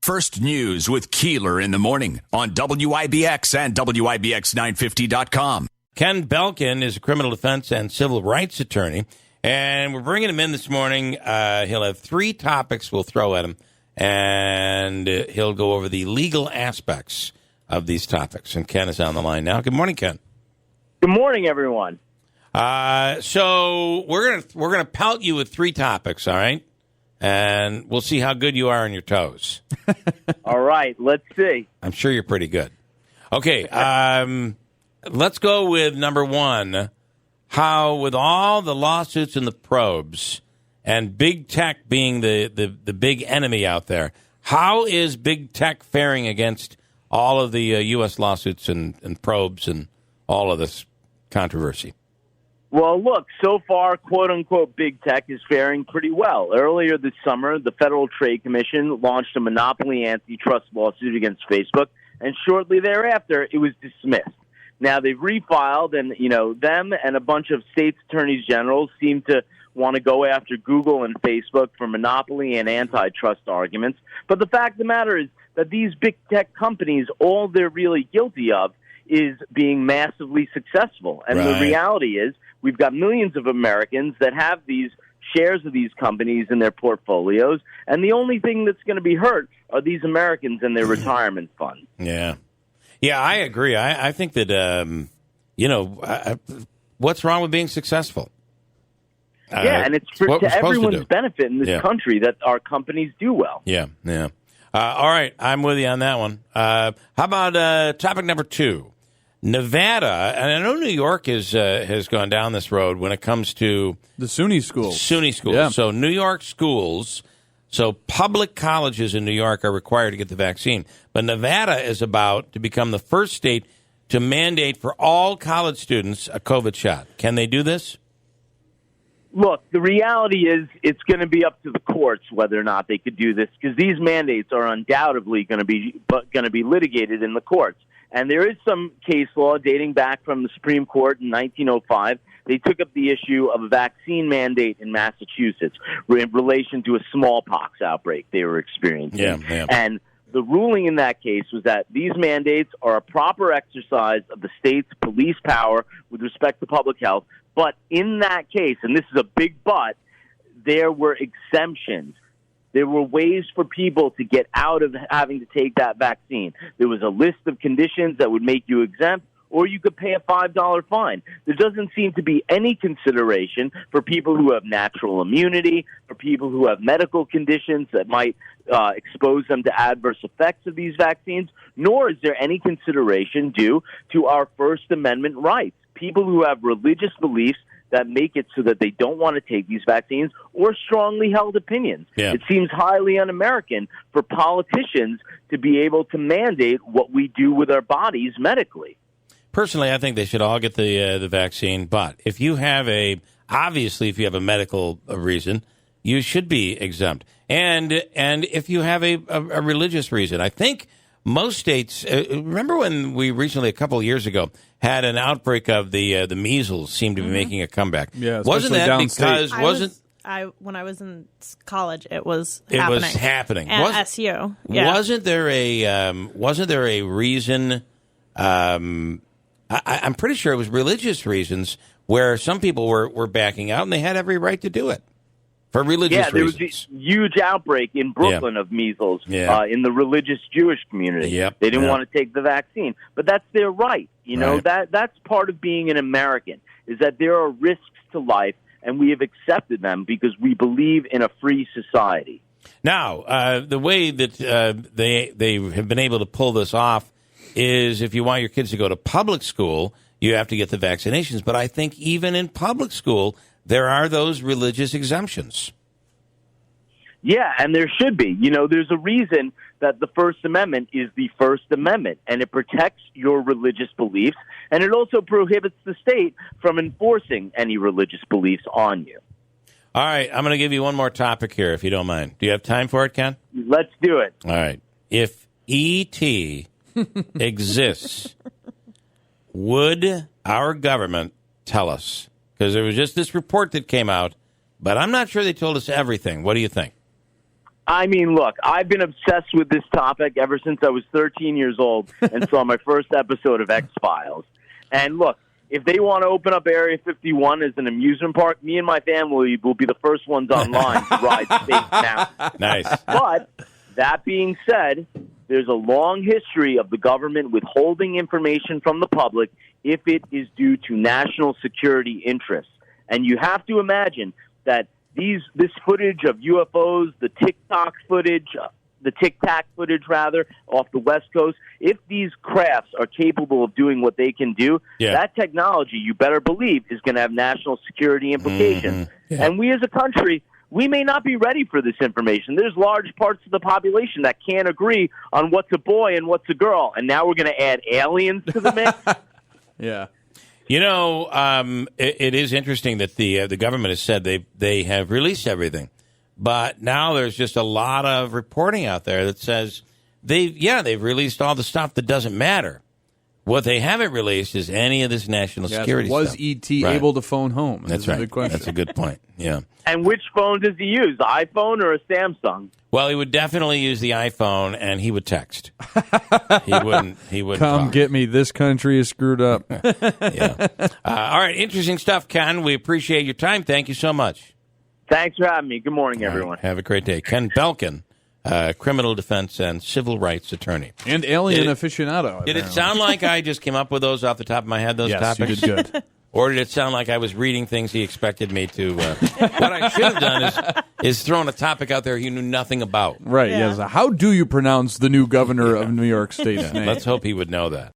First News with Keeler in the morning on WIBX and WIBX950.com. Ken Belken is a criminal defense and civil rights attorney, and we're bringing him in this morning. He'll have three topics we'll throw at him, and he'll go over the legal aspects of these topics. And Ken is on the line now. Good morning, Ken. Good morning, everyone. So we're gonna pelt you with three topics, all right? And we'll see how good you are on your toes. All right, let's see. I'm sure you're pretty good. Okay, let's go with number one. How, with all the lawsuits and the probes, and big tech being the big enemy out there, how is big tech faring against all of the U.S. lawsuits and probes and all of this controversy? Well, look, so far, quote-unquote, big tech is faring pretty well. Earlier this summer, the Federal Trade Commission launched a monopoly antitrust lawsuit against Facebook, and shortly thereafter, it was dismissed. Now, they've refiled, and, them and a bunch of states' attorneys general seem to want to go after Google and Facebook for monopoly and antitrust arguments. But the fact of the matter is that these big tech companies, all they're really guilty of is being massively successful. And the reality is we've got millions of Americans that have these shares of these companies in their portfolios, and the only thing that's going to be hurt are these Americans and their retirement funds. Yeah. Yeah, I agree. I think that, what's wrong with being successful? And it's to everyone's benefit in this country that our companies do well. Yeah. All right, I'm with you on that one. How about topic number two? Nevada, and I know New York has gone down this road when it comes to the SUNY schools. SUNY schools. Yeah. So New York schools, so public colleges in New York are required to get the vaccine. But Nevada is about to become the first state to mandate for all college students a COVID shot. Can they do this? Look, the reality is it's going to be up to the courts whether or not they could do this, because these mandates are undoubtedly going to be litigated in the courts. And there is some case law dating back from the Supreme Court in 1905. They took up the issue of a vaccine mandate in Massachusetts in relation to a smallpox outbreak they were experiencing. Yeah. And the ruling in that case was that these mandates are a proper exercise of the state's police power with respect to public health. But in that case, and this is a big but, there were exemptions. There were ways for people to get out of having to take that vaccine. There was a list of conditions that would make you exempt, or you could pay a $5 fine. There doesn't seem to be any consideration for people who have natural immunity, for people who have medical conditions that might expose them to adverse effects of these vaccines, nor is there any consideration due to our First Amendment rights. People who have religious beliefs that make it so that they don't want to take these vaccines, or strongly held opinions. Yeah. It seems highly un-American for politicians to be able to mandate what we do with our bodies medically. Personally, I think they should all get the vaccine. But if you have a medical reason, you should be exempt. And if you have a religious reason, I think most states. Remember when we recently, a couple of years ago, had an outbreak of the measles seemed to be making a comeback. Yeah, wasn't that because when I was in college, it was happening. It was happening. At SU. Yeah. Wasn't there a reason? I'm pretty sure it was religious reasons where some people were backing out, and they had every right to do it for religious reasons. There was a huge outbreak in Brooklyn of measles in the religious Jewish community. Yep. They didn't want to take the vaccine, but that's their right. That's part of being an American, is that there are risks to life, and we have accepted them because we believe in a free society. Now, the way that they have been able to pull this off is if you want your kids to go to public school, you have to get the vaccinations. But I think even in public school, there are those religious exemptions. Yeah, and there should be. There's a reason that the First Amendment is the First Amendment, and it protects your religious beliefs, and it also prohibits the state from enforcing any religious beliefs on you. All right, I'm going to give you one more topic here, if you don't mind. Do you have time for it, Ken? Let's do it. All right. If E.T. exists, would our government tell us? Because there was just this report that came out, but I'm not sure they told us everything. What do you think? I mean, look, I've been obsessed with this topic ever since I was 13 years old and saw my first episode of X-Files. And look, if they want to open up Area 51 as an amusement park, me and my family will be the first ones online to ride Space Mountain. Nice. But that being said, there's a long history of the government withholding information from the public if it is due to national security interests. And you have to imagine that this footage of UFOs, the Tic-Tac footage, off the West Coast, if these crafts are capable of doing what they can do, that technology, you better believe, is going to have national security implications. Mm-hmm. Yeah. And we as a country, we may not be ready for this information. There's large parts of the population that can't agree on what's a boy and what's a girl, and now we're going to add aliens to the mix? Yeah. You know, it is interesting that the government has said they have released everything, but now there's just a lot of reporting out there that says they've released all the stuff that doesn't matter. What they haven't released is any of this national security was stuff. E.T. able to phone home? That's right. That's a good point. Yeah. And which phone does he use, the iPhone or a Samsung? Well, he would definitely use the iPhone, and he would text. He wouldn't. Come talk. get me. This country is screwed up. Yeah. All right. Interesting stuff, Ken. We appreciate your time. Thank you so much. Thanks for having me. Good morning, everyone. Right. Have a great day. Ken Belken, criminal defense and civil rights attorney. And alien aficionado. Did it sound like I just came up with those off the top of my head, those topics? Yes, you did good. Or did it sound like I was reading things he expected me to? What I should have done is thrown a topic out there he knew nothing about. Right, yes. How do you pronounce the new governor of New York State's name? Let's hope he would know that.